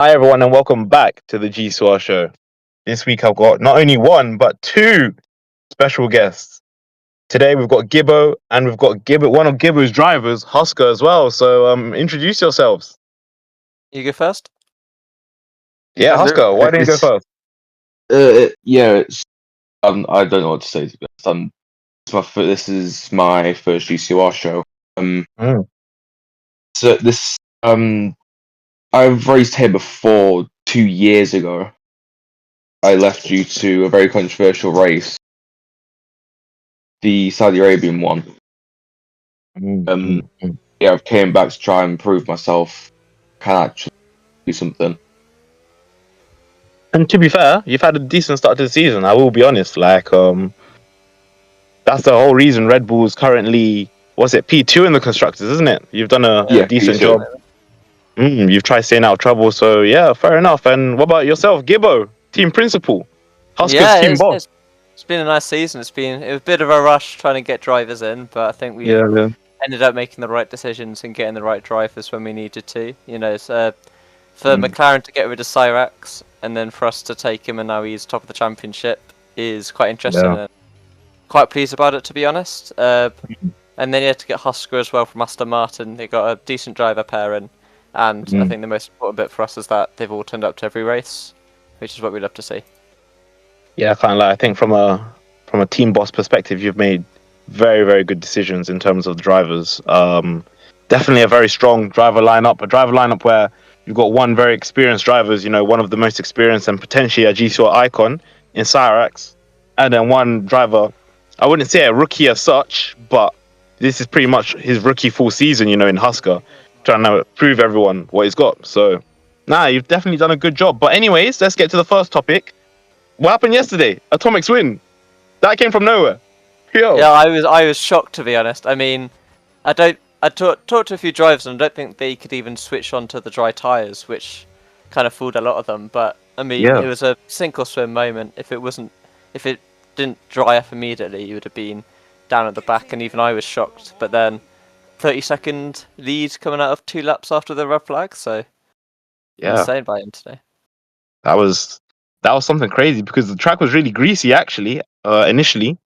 Hi everyone and welcome back to the Gcor show. This week I've got not only one but two special guests. Today we've got Gibbo and we've got one of Gibbo's drivers, Husker as well. So introduce yourselves. You go first. Yeah, Hello. Husker, why don't you go first? Yeah, I don't know what to say to be honest. This is my first GCR show. Mm. So this, I've raced here before 2 years ago. I left due to a very controversial race, the Saudi Arabian one. Yeah, I've came back to try and prove myself can actually do something. And to be fair, you've had a decent start to the season. I will be honest. That's the whole reason Red Bull's currently P2 in the constructors, isn't it? You've done a Yeah, decent P2. job. You've tried staying out of trouble, so yeah, fair enough. And what about yourself, Gibbo, team principal, Husker's team boss? It's been a nice season. It was a bit of a rush trying to get drivers in, but I think we ended up making the right decisions and getting the right drivers when we needed to. For McLaren to get rid of Cyrax and then for us to take him, and now he's top of the championship, is quite interesting. And quite pleased about it, to be honest. And then you had to get Husker as well from Aston Martin. They got a decent driver pairing. And I think the most important bit for us is that they've all turned up to every race, which is what we'd love to see. Yeah, I can't lie. I think from a team boss perspective, you've made very, very good decisions in terms of the drivers. Definitely a very strong driver lineup where you've got one very experienced drivers, one of the most experienced and potentially a GCR icon in Cyrax, and then one driver, I wouldn't say a rookie as such, but this is pretty much his rookie full season, in Husker, trying to prove everyone what he's got. So, you've definitely done a good job. But anyways, let's get to the first topic. What happened yesterday? Atomic's win. That came from nowhere. Yo. Yeah, I was shocked, to be honest. I mean, I talked to a few drivers and I don't think they could even switch onto the dry tyres, which kind of fooled a lot of them. But I mean, It was a sink or swim moment. If it didn't dry up immediately, you would have been down at the back, and even I was shocked. But then 30-second lead coming out of 2 laps after the red flag, so insane by him today. That was something crazy because the track was really greasy actually, initially.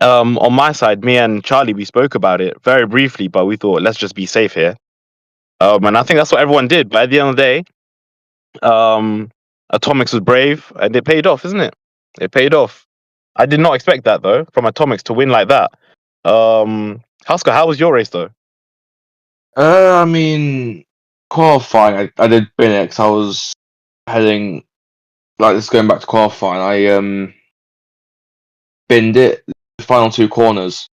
On my side, me and Charlie, we spoke about it very briefly, but we thought let's just be safe here. And I think that's what everyone did. But at the end of the day, Atomics was brave and it paid off, isn't it? It paid off. I did not expect that though, from Atomics to win like that. Husker, how was your race though? I mean, qualifying, I did bin it 'cause I was heading, this going back to qualifying, I binned it, the final 2 corners.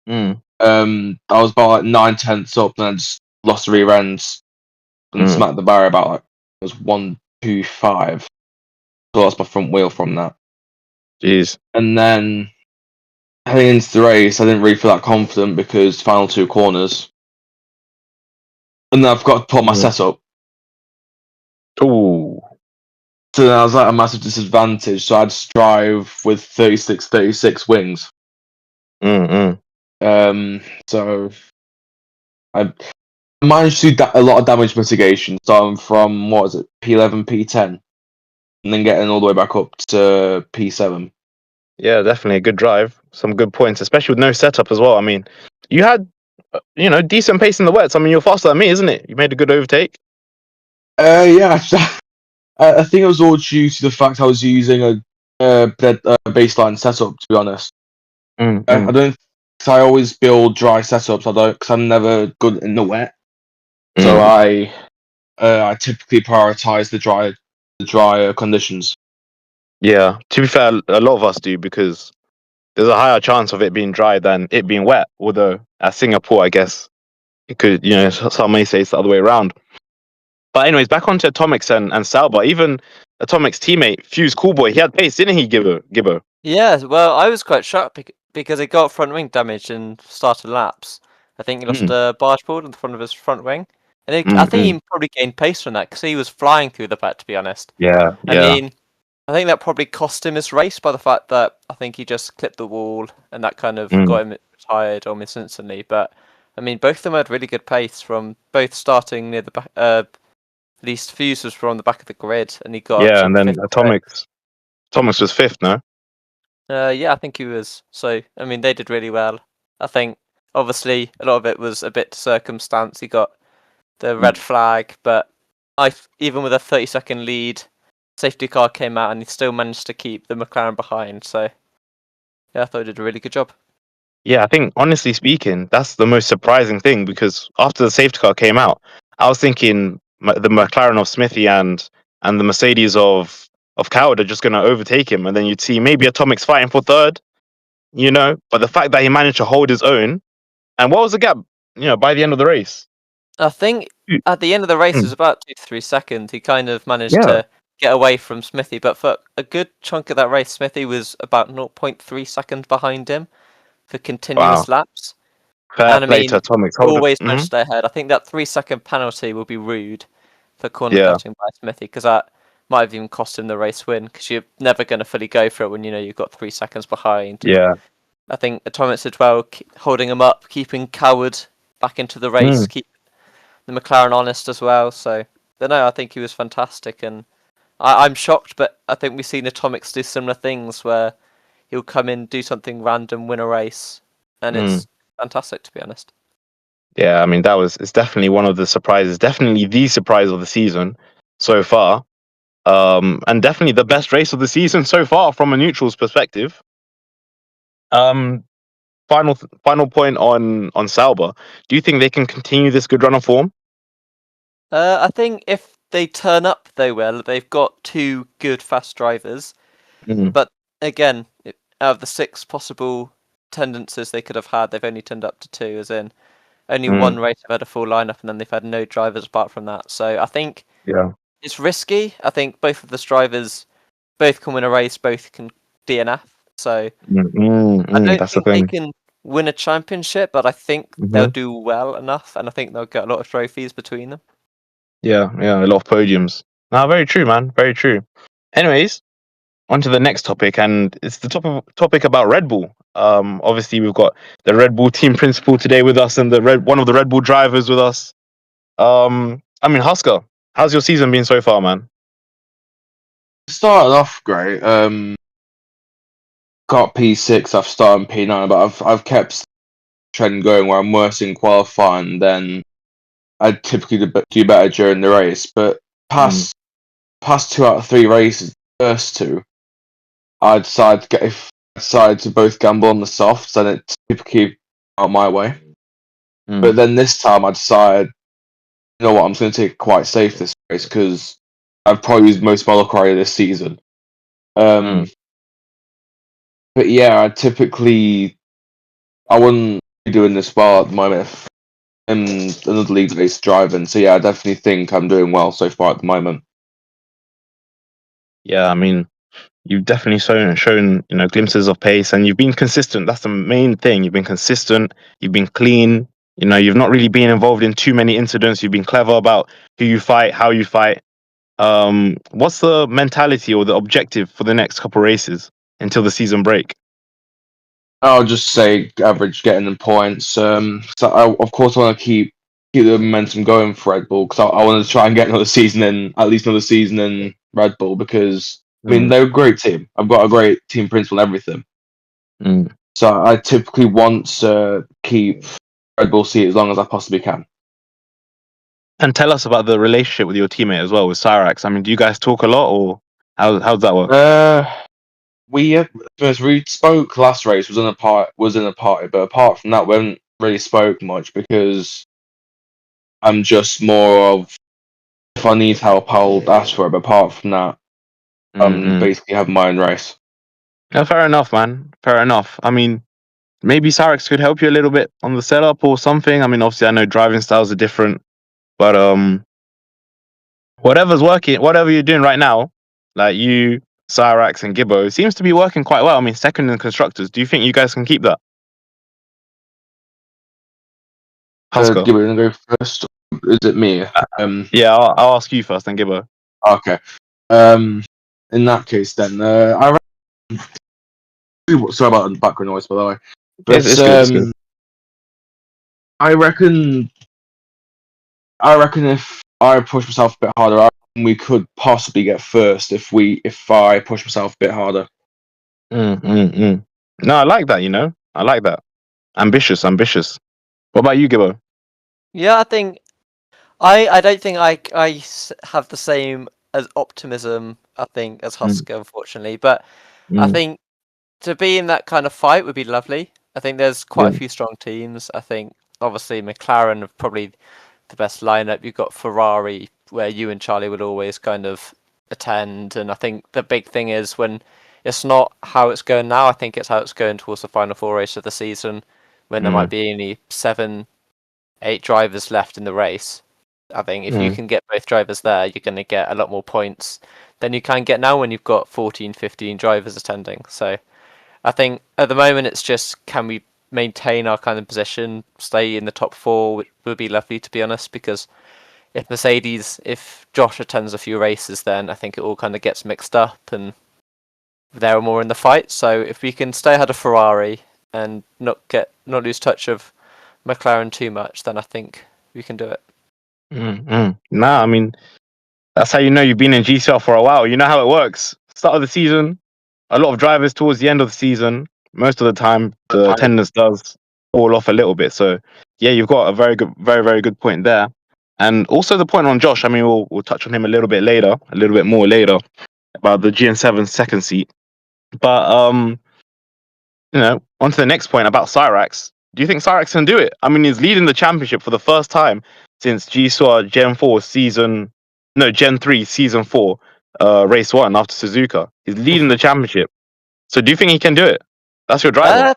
I was about 9/10 up, and I just lost the rear ends and smacked the barrier about it was 125. So lost my front wheel from that. Jeez. And then heading into the race, I didn't really feel that confident because final 2 corners. And then I've got to put my setup. Ooh. So then I was at a massive disadvantage, so I had to drive with 36 wings. So I managed to do a lot of damage mitigation, starting from, P11, P10, and then getting all the way back up to P7. Yeah, definitely a good drive. Some good points, especially with no setup as well. I mean, you had, decent pace in the wets. I mean, you're faster than me, isn't it? You made a good overtake. Yeah, I think it was all due to the fact I was using a baseline setup. To be honest, I don't. Cause I always build dry setups. Because I'm never good in the wet. So I typically prioritize the drier conditions. Yeah, to be fair, a lot of us do because there's a higher chance of it being dry than it being wet. Although at Singapore, I guess it could, some may say it's the other way around. But anyways, back onto Atomics and Salba. Even Atomics teammate Fuse Coolboy, he had pace, didn't he, Gibbo? Yeah, well, I was quite shocked because he got front wing damage and started laps. I think he lost a barge board in the front of his front wing. And I think he probably gained pace from that because he was flying through the pack, to be honest. Yeah. I mean, I think that probably cost him his race by the fact that I think he just clipped the wall and that kind of got him retired almost instantly. But I mean, both of them had really good pace from both starting near the back, least Fuse were on the back of the grid, and he got Yeah, and then fifth. Atomics was fifth, no? Yeah, I think he was. So, I mean, they did really well. I think, obviously, a lot of it was a bit circumstance. He got the red flag, but even with a 30-second lead, safety car came out and he still managed to keep the McLaren behind. So, yeah, I thought he did a really good job. Yeah, I think honestly speaking, that's the most surprising thing because after the safety car came out, I was thinking the McLaren of Smithy and the Mercedes of Coward are just going to overtake him, and then you'd see maybe Atomic's fighting for third, you know. But the fact that he managed to hold his own, and what was the gap, you know, by the end of the race? I think at the end of the race, it was about 2 to 3 seconds. He kind of managed Yeah. to get away from Smithy, but for a good chunk of that race, Smithy was about 0.3 seconds behind him for continuous laps. Fair And I play to mean, Atomics. he always managed to stay ahead. I think that 3-second penalty will be rude for corner Yeah. cutting by Smithy because that might have even cost him the race win because you're never going to fully go for it when you know you've got 3 seconds behind. Yeah. I think Atomics did well, holding him up, keeping Coward back into the race, keep the McLaren honest as well. So, but no, I think he was fantastic, and I'm shocked, but I think we've seen Atomics do similar things where he'll come in, do something random, win a race, and it's fantastic to be honest. Yeah, I mean it's definitely one of the surprises, definitely the surprise of the season so far. And definitely the best race of the season so far from a neutral's perspective. Final point on Sauber. Do you think they can continue this good run of form? I think if they turn up, they will. They've got 2 good fast drivers, but again, out of the 6 possible tendencies they could have had, they've only turned up to 2, as in only one race have had a full lineup, and then they've had no drivers apart from that. So I think it's risky. I think both of the drivers both can win a race, both can DNF. So I don't That's the think they thing. can win a championship, but I think they'll do well enough, and I think they'll get a lot of trophies between them. Yeah, a lot of podiums. No, very true, man. Very true. Anyways, on to the next topic, and it's the topic about Red Bull. Obviously we've got the Red Bull team principal today with us, and one of the Red Bull drivers with us. I mean, Husker, how's your season been so far, man? It started off great. Got P6. I've started P9, but I've kept the trend going where I'm worse in qualifying than I typically do better during the race. But past 2 out of 3 races, first 2, I decided to both gamble on the softs, and it typically out my way. But then this time I decided, you know what, I'm just going to take it quite safe this race because I've probably used most Moloch this season. But yeah, I wouldn't be doing this well at the moment if in another league based driving. So yeah, I definitely think I'm doing well so far at the moment. Yeah, I mean, you've definitely shown glimpses of pace, and you've been consistent. That's the main thing. You've been consistent. You've been clean. You've not really been involved in too many incidents. You've been clever about who you fight, how you fight. What's the mentality or the objective for the next couple races until the season break? I'll just say average getting them points. So I of course want to keep the momentum going for Red Bull because I want to try and get at least another season in Red Bull because I mean they're a great team. I've got a great team principal and everything. So I typically want to keep Red Bull seat as long as I possibly can. And tell us about the relationship with your teammate as well, with Cyrax. I mean, do you guys talk a lot, or how does that work? We spoke last race, was in a party, but apart from that, we haven't really spoke much because I'm just more of, if I need help, I'll ask for it. But apart from that, I'm basically having my own race. Yeah, fair enough, man. Fair enough. I mean, maybe Cyrax could help you a little bit on the setup or something. I mean, obviously, I know driving styles are different, but whatever's working, whatever you're doing right now, like you, Cyrax, and Gibbo, seems to be working quite well. I mean, second in constructors. Do you think you guys can keep that? Husker. Gibbo, you go first? Is it me? Yeah, I'll ask you first, then Gibbo. Okay. In that case, then I reckon. Sorry about the background noise, by the way. But It's good. It's good. I reckon if I push myself a bit harder, I reckon we could possibly get first if I push myself a bit harder. No, I like that. I like that. Ambitious. What about you, Gibbo? Yeah, I think I don't think I have the same as optimism, I think, as Mm, Husker, unfortunately. But I mm, think to be in that kind of fight would be lovely. I think there's quite a yeah. few strong teams. I think obviously McLaren have probably the best lineup. You've got Ferrari, where you and Charlie would always kind of attend. And I think the big thing is when it's not how it's going now, I think it's how it's going towards the final four race of the season, when there might Mm, be only 7, 8 drivers left in the race. I think if you mm, can get both drivers there, you're going to get a lot more points than you can get now when you've got 14, 15 drivers attending. So I think at the moment it's just, can we maintain our kind of position, stay in the top 4, which would be lovely, to be honest, because if Josh attends a few races, then I think it all kind of gets mixed up and they're more in the fight. So if we can stay ahead of Ferrari and not lose touch of McLaren too much, then I think we can do it. Nah, I mean, that's how you know you've been in GCR for a while. You know how it works. Start of the season, a lot of drivers towards the end of the season. Most of the time, the attendance does fall off a little bit. So, yeah, you've got a very good, very, very good point there. And also the point on Josh. I mean, we'll touch on him a little bit more later about the GN7 second seat. But on to the next point about Cyrax. Do you think Cyrax can do it? I mean, he's leading the championship for the first time since Gcor Gen 3 Season 4, Race 1 after Suzuka. He's leading the championship. So do you think he can do it? That's your driver.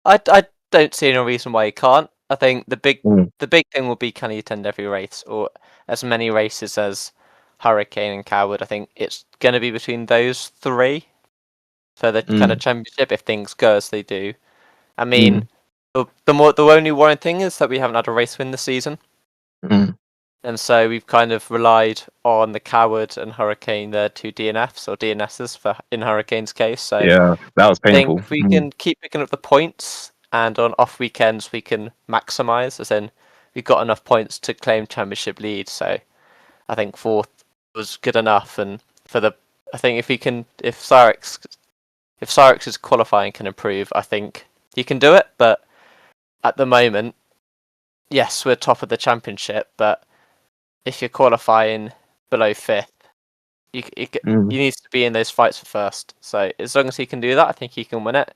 I don't see any reason why he can't. I think Mm, the big thing will be, can he attend every race or as many races as Hurricane and Coward. I think it's going to be between those 3 for the kind of mm, championship if things go as they do. I mean, mm, the only worrying thing is that we haven't had a race win this season, mm. and so we've kind of relied on the Coward and Hurricane, the 2 DNFs or DNSs for in Hurricane's case. So Yeah, that was I think painful. if we can keep picking up the points and on off weekends we can maximise, as in we've got enough points to claim championship lead. So I think 4th was good enough, and I think if Cyrix's qualifying can improve, I think he can do it. But at the moment, yes, we're top of the championship, but if you're qualifying below 5th, you Mm. need to be in those fights for first. So as long as he can do that, I think he can win it.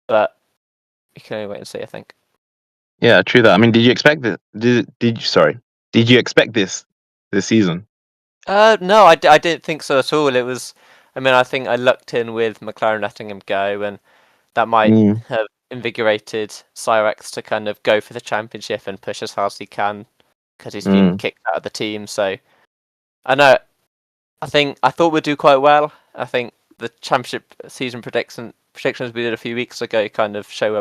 But you can only wait and see, I think. Yeah, true that. I mean, did you expect it? Did you expect this season? No, I didn't think so at all. I mean, I think I lucked in with McLaren letting him go, and that might Mm, have invigorated Cyrex to kind of go for the championship and push as hard as he can because he's been mm, kicked out of the team. So I know. I thought we'd do quite well. I think the championship season predictions we did a few weeks ago kind of show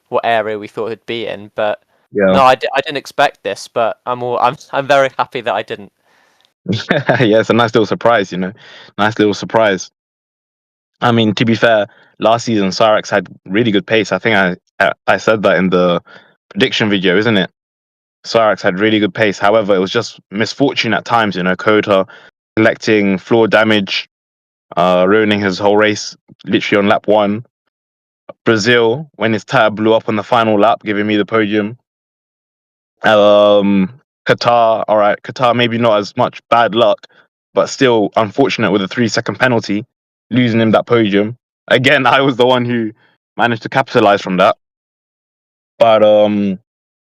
what area we thought it'd be in. But yeah. no, I didn't expect this, but I'm very happy that I didn't. Yeah, it's a nice little surprise, Nice little surprise. I mean, to be fair, last season Cyrax had really good pace. I think I said that in the prediction video, isn't it? Cyrax had really good pace. However, it was just misfortune at times, Kota collecting floor damage, ruining his whole race, literally on lap 1. Brazil, when his tire blew up on the final lap, giving me the podium. Qatar, all right, Qatar maybe not as much bad luck, but still unfortunate with a 3-second penalty, losing him that podium. Again, I was the one who managed to capitalize from that. But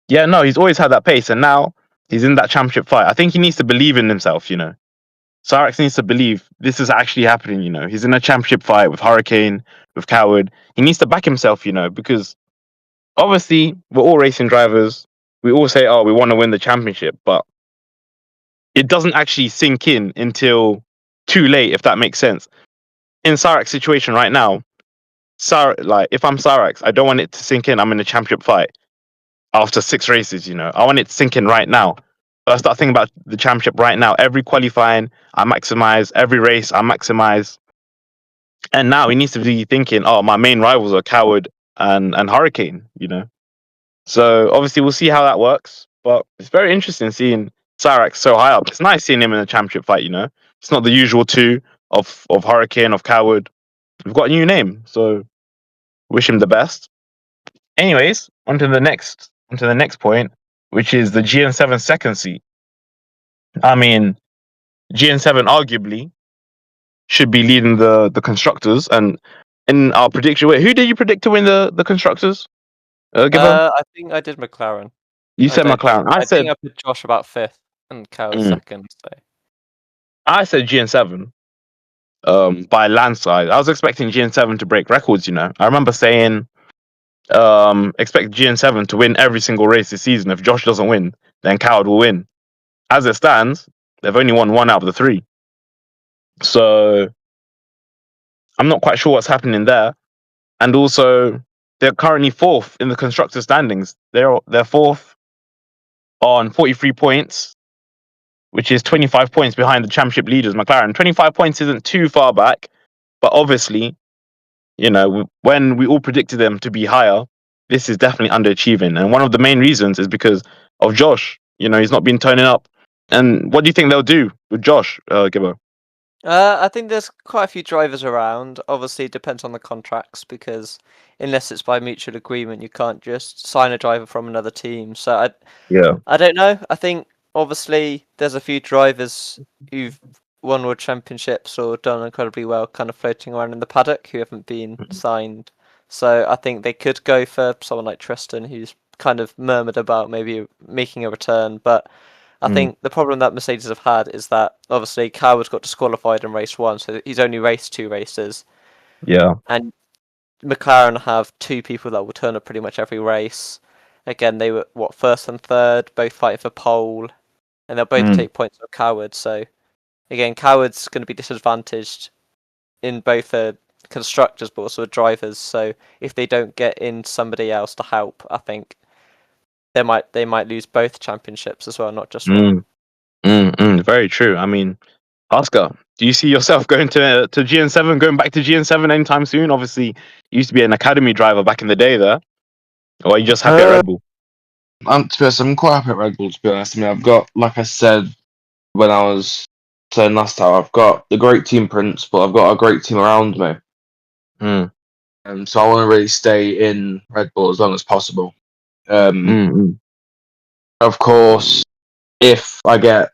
yeah, no, he's always had that pace, and now he's in that championship fight. I think he needs to believe in himself, Cyrax needs to believe this is actually happening, He's in a championship fight with Hurricane, with Coward. He needs to back himself, because obviously we're all racing drivers. We all say, oh, we want to win the championship, but it doesn't actually sink in until too late, if that makes sense. In Cyrax's situation right now, if I'm Cyrax, I don't want it to sink in. I'm in a championship fight after 6 races, I want it to sink in right now. So I start thinking about the championship right now. Every qualifying, I maximize. Every race, I maximize. And now he needs to be thinking, oh, my main rivals are Coward and Hurricane, So obviously we'll see how that works. But it's very interesting seeing Cyrax so high up. It's nice seeing him in a championship fight. It's not the usual two of Hurricane, of Coward. We've got a new name, so wish him the best. Anyways, onto the next point, which is the GN7 second seat. I mean, GN7 arguably should be leading the constructors, and in our prediction, who did you predict to win the constructors? Gibbo? I think I did McLaren. You said McLaren. I think I put Josh about 5th and Coward 2nd. So I said GN7. By landslide. I was expecting GN7 to break records. I remember saying, expect GN7 to win every single race this season. If Josh doesn't win, then Coward will win. As it stands, they've only won 1 out of the 3. So I'm not quite sure what's happening there. And also, they're currently 4th in the constructor standings. They're 4th on 43 points, which is 25 points behind the championship leaders, McLaren. 25 points isn't too far back, but obviously, when we all predicted them to be higher, this is definitely underachieving. And one of the main reasons is because of Josh. He's not been turning up. And what do you think they'll do with Josh, Gibbo? I think there's quite a few drivers around. Obviously, it depends on the contracts because unless it's by mutual agreement, you can't just sign a driver from another team. So I don't know. I think obviously there's a few drivers who've won world championships or done incredibly well, kind of floating around in the paddock who haven't been signed. So I think they could go for someone like Tristan, who's kind of murmured about maybe making a return, but I think the problem that Mercedes have had is that obviously Coward's got disqualified in race 1, so he's only raced 2 races. Yeah. And McLaren have 2 people that will turn up pretty much every race. Again, they were, 1st and 3rd, both fighting for pole, and they'll both take points of Coward. So, again, Coward's going to be disadvantaged in both constructors but also drivers. So, if they don't get in somebody else to help, I think they might lose both championships as well, not just one. Very true. I mean, Husker, do you see yourself going to GN7, going back to GN7 anytime soon? Obviously, you used to be an academy driver back in the day there. Or are you just happy at Red Bull? To be honest, I'm quite happy at Red Bull, to be honest. I mean, I've got, like I said when I was saying last time, I've got a great team principal, I've got a great team around me. So I want to really stay in Red Bull as long as possible. Of course, if I get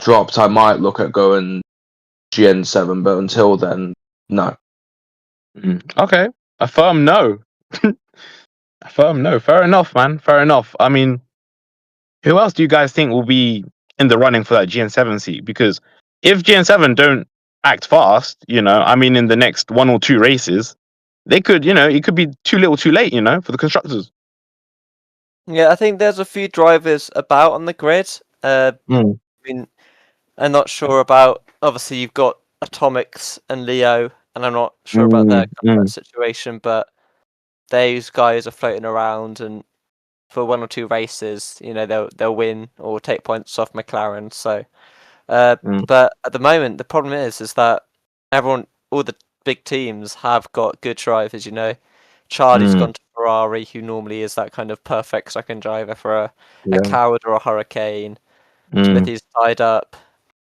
dropped, I might look at going GN7, but until then, no. Okay, a firm no. A firm no. Fair enough, man. Fair enough. I mean, who else do you guys think will be in the running for that GN7 seat? Because if GN7 don't act fast, I mean, in the next 1 or 2 races, they could, it could be too little, too late, for the constructors. Yeah, I think there's a few drivers about on the grid. I mean, I'm not sure about. Obviously, you've got Atomics and Leo, and I'm not sure about their contract situation, but those guys are floating around, and for 1 or 2 races, they'll win or take points off McLaren. So, but at the moment, the problem is that all the big teams have got good drivers. Charlie's gone to Ferrari, who normally is that kind of perfect second driver for a Coward or a Hurricane. Smithy's tied up.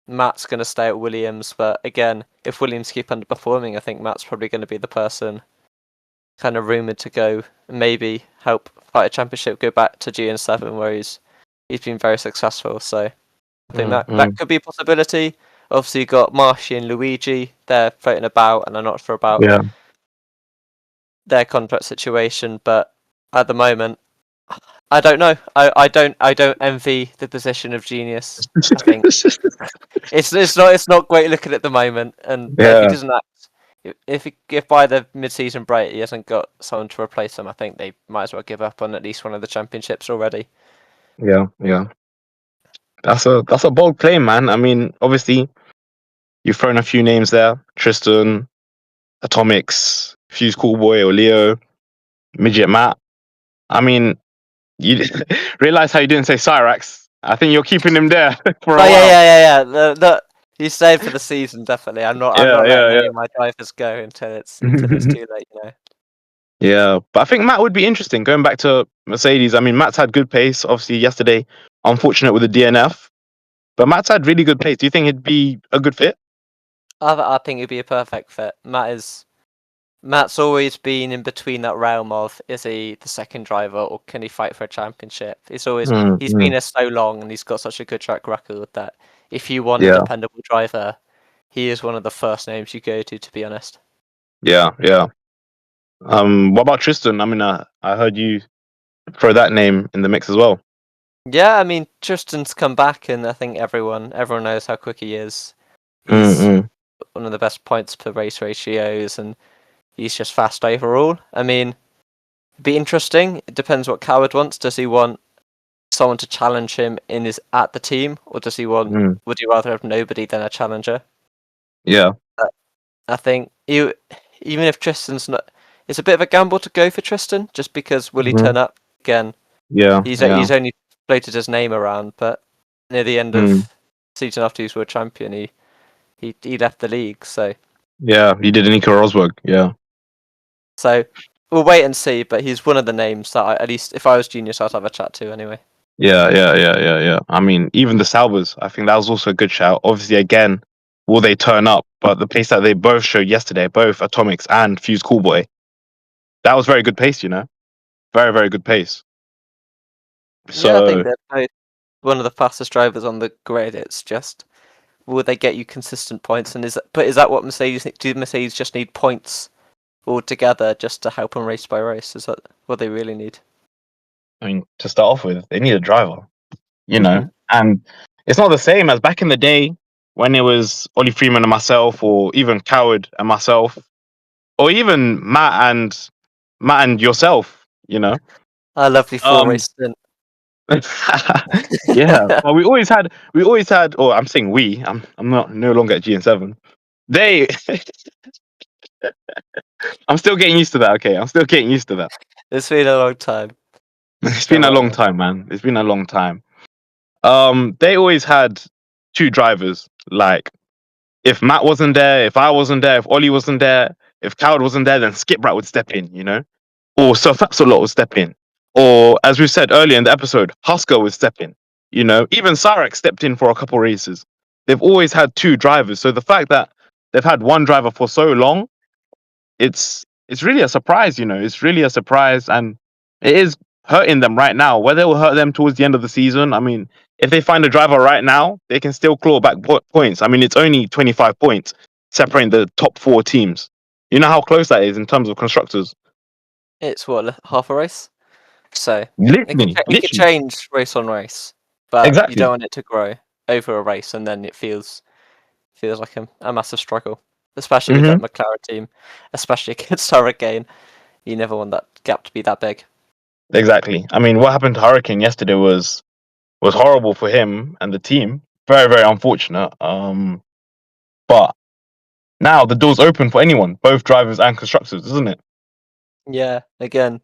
Matt's going to stay at Williams, but again, if Williams keep underperforming, I think Matt's probably going to be the person kind of rumoured to go, maybe help fight a championship, go back to GN7 where he's been very successful. So I think that could be a possibility. Obviously, you got Marshy and Luigi. They're floating about, and I'm not sure about their contract situation. But at the moment, I don't know. I don't envy the position of Genius. I think it's not great looking at the moment. And if he doesn't act, if by the mid-season break he hasn't got someone to replace him, I think they might as well give up on at least one of the championships already. Yeah. That's a bold claim, man. I mean, obviously, you've thrown a few names there: Tristan, Atomics, Fuse Coolboy or Leo, Midget Matt. I mean, you realize how you didn't say Cyrax. I think you're keeping him there for a while. Yeah. He's staying for the season, definitely. I'm not letting any of my drivers go until it's too late, Yeah, but I think Matt would be interesting. Going back to Mercedes, I mean, Matt's had good pace. Obviously, yesterday, unfortunate with the DNF. But Matt's had really good pace. Do you think he'd be a good fit? I think it'd be a perfect fit. Matt's always been in between that realm of, is he the second driver or can he fight for a championship? He's been here so long and he's got such a good track record that if you want a Yeah, dependable driver, he is one of the first names you go to be honest. yeah. What about Tristan? I mean, I heard you throw that name in the mix as well. Yeah, I mean Tristan's come back and I think everyone knows how quick he is. He's Mm-mm. one of the best points per race ratios and he's just fast overall. I mean, it'd be interesting. It depends what Coward wants. Does he want someone to challenge him at the team, or would he rather have nobody than a challenger? Yeah. I think even if Tristan's not, it's a bit of a gamble to go for Tristan, just because will he turn up again? Yeah. He's Yeah. only floated his name around, but near the end of season after he was world champion, he left the league. So Yeah, he did Nico Rosberg. Yeah. so we'll wait and see. But he's one of the names that at least if I was Genius, I'd have a chat to anyway. Yeah. I mean, even the Salvers, I think that was also a good shout. Obviously, again, will they turn up? But the pace that they both showed yesterday, both Atomics and Fuse Coolboy, that was very good pace, you know? Very, very good pace. Yeah, I think So, they're both one of the fastest drivers on the grid. It's just will they get you consistent points? And is that what Mercedes think? Do Mercedes just need points altogether just to help them race by race? Is that what they really need? I mean, to start off with, they need a driver, you know? And it's not the same as back in the day when it was Ollie Freeman and myself, or even Coward and myself, or even Matt and yourself, you know? A lovely 4 race stint. Yeah, well, we always had, or I'm saying we, I'm not no longer at GN7. They, I'm still getting used to that. Okay, I'm still getting used to that. It's been a long time. It's been a long time, man. It's been a long time. They always had two drivers. Like, if Matt wasn't there, if I wasn't there, if Ollie wasn't there, if Coward wasn't there, then Skip Rat would step in, you know, or Sir Fapsalot would step in, or as we said earlier in the episode, Husker would step in. You know, even Sarek stepped in for a couple races. They've always had two drivers, so the fact that they've had one driver for so long, it's really a surprise. You know, it's really a surprise, and it is hurting them right now. Whether it will hurt them towards the end of the season, I mean, if they find a driver right now, they can still claw back points. I mean, it's only 25 points separating the top four teams. You know how close that is in terms of constructors. It's what, half a race? So Literally. it could change race on race, but you Exactly. don't want it to grow over a race, and then it feels like a massive struggle, especially with that McLaren team, especially against Hurricane. You never want that gap to be that big. Exactly. I mean, what happened to Hurricane yesterday was horrible for him and the team. Very, very unfortunate. But now the door's open for anyone, both drivers and constructors, isn't it? Yeah. Again,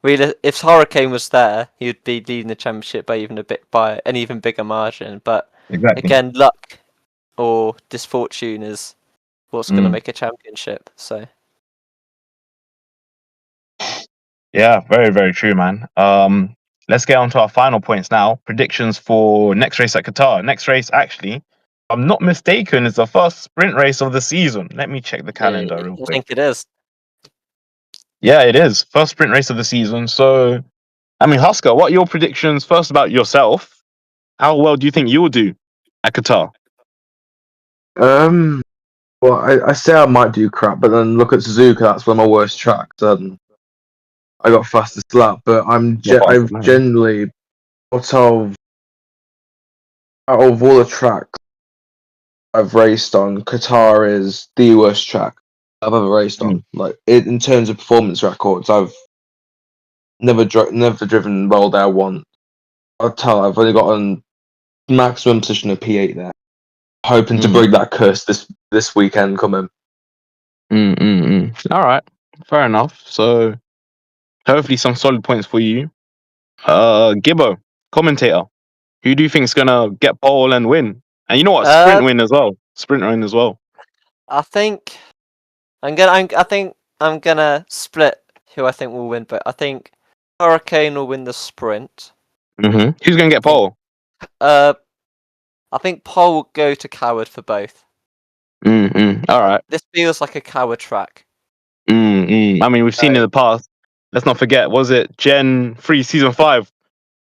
really, if Hurricane was there, he would be leading the championship by an even bigger margin. But Exactly. again, luck or misfortune is what's going to make a championship. So. Yeah, very, very true, man. Let's get on to our final points now. Predictions for next race at Qatar. Next race, actually, if I'm not mistaken, is the first sprint race of the season. Let me check the calendar real quick. I think it is. Yeah, it is. First sprint race of the season. So, I mean, Husker, what are your predictions first about yourself? How well do you think you will do at Qatar? Well, I say I might do crap, but then look at Suzuka. That's one of my worst tracks. I got fastest lap, but I've generally out of all the tracks I've raced on, Qatar is the worst track I've ever raced on. Like in terms of performance records, I've never driven well there once. I'll tell. I've only gotten maximum position of P8 there. Hoping to break that curse this weekend coming. All right, fair enough. So hopefully some solid points for you. Gibbo, commentator. Who do you think is gonna get pole and win? And you know what? Sprint win as well. Sprint win as well. I think I'm gonna split who I think will win, but I think Hurricane will win the sprint. Who's gonna get pole? I think Pole will go to Coward for both. All right. This feels like a Coward track. I mean, we've seen in the past. Let's not forget, was it Gen 3 Season 5?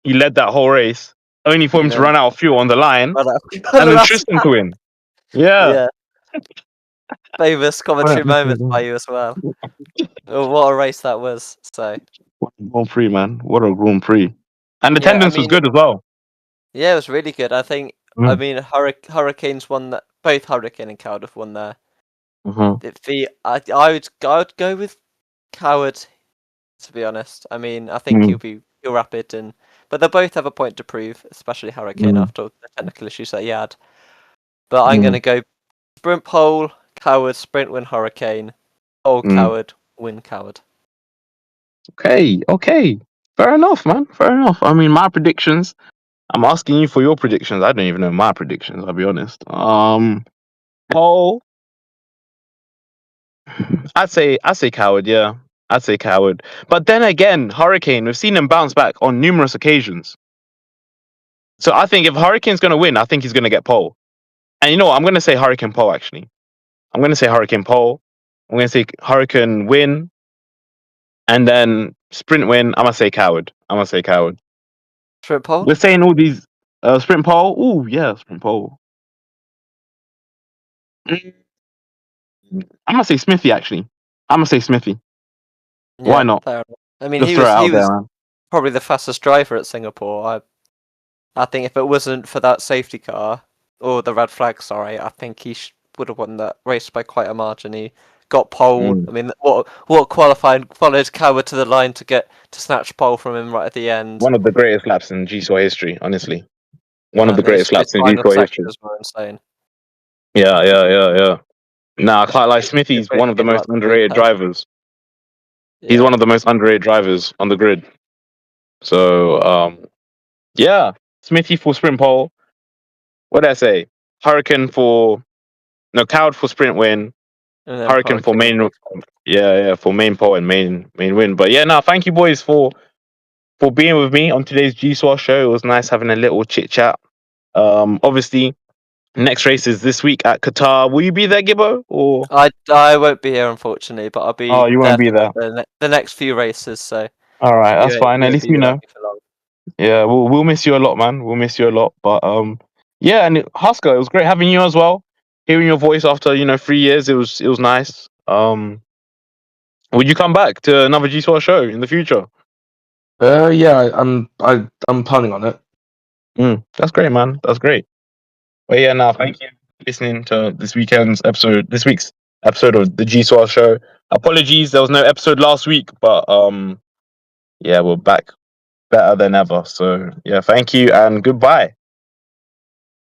He led that whole race, only for him to run out of fuel on the line, and then Tristan to win. Yeah. Famous commentary moments by you as well. Oh, what a race that was. So. What a Grand Prix, man. What a Grand Prix. And attendance was good as well. Yeah, it was really good. I think, I mean, Hurricanes won that. Both Hurricane and Coward have won there. I would go with Coward, to be honest. I mean, I think he'll rapid, but they both have a point to prove, especially Hurricane after the technical issues that he had. But I'm gonna go sprint pole, Coward, sprint win Hurricane, pole Coward, win Coward. Okay. Fair enough, man. Fair enough. I mean, my predictions. I'm asking you for your predictions. I don't even know my predictions. I'll be honest. Pole. I'd say Coward. Yeah, I'd say Coward. But then again, Hurricane. We've seen him bounce back on numerous occasions. So I think if Hurricane's going to win, I think he's going to get pole. And you know what? I'm going to say Hurricane pole. Actually, I'm going to say Hurricane pole. I'm going to say Hurricane win. And then sprint win. I'm going to say Coward. Sprint pole? We're saying all these sprint pole. Ooh, yeah, sprint pole. I'm going to say Smithy, actually. I'm going to say Smithy. Yeah, why not? Fair enough. I mean, Just he throw it out was there, man. probably the fastest driver at Singapore. I think if it wasn't for that safety car, or the red flag, sorry, I think he would have won that race by quite a margin. He got pole. I mean, what qualifying followed Coward to the line to snatch pole from him right at the end. One of the greatest laps in Gcor history, honestly. One of the greatest laps in Gcor history. Were insane. Yeah. Nah, I can't lie. Smithy's one of the most underrated drivers. He's one of the most underrated drivers on the grid. So, yeah, Smithy for sprint pole. What did I say? Hurricane for Coward for sprint win. Hurricane for main. Yeah, for main pole and main win. But yeah, thank you boys for being with me on today's Gcor show. It was nice having a little chit chat. Obviously, next race is this week at Qatar. Will you be there, Gibbo? Or I won't be here, unfortunately, but I'll be. Oh, you won't be there. The next few races. So. All right, that's fine. At least you know. Yeah, we'll miss you a lot, man. We'll miss you a lot. But yeah, and Husker, it was great having you as well. Hearing your voice after 3 years, it was nice. Would you come back to another Gcor show in the future? Yeah, I'm planning on it. That's great, man. That's great. But yeah, thank you for listening to this week's episode of the Gcor show. Apologies, there was no episode last week, but yeah, we're back better than ever. So yeah, thank you and goodbye.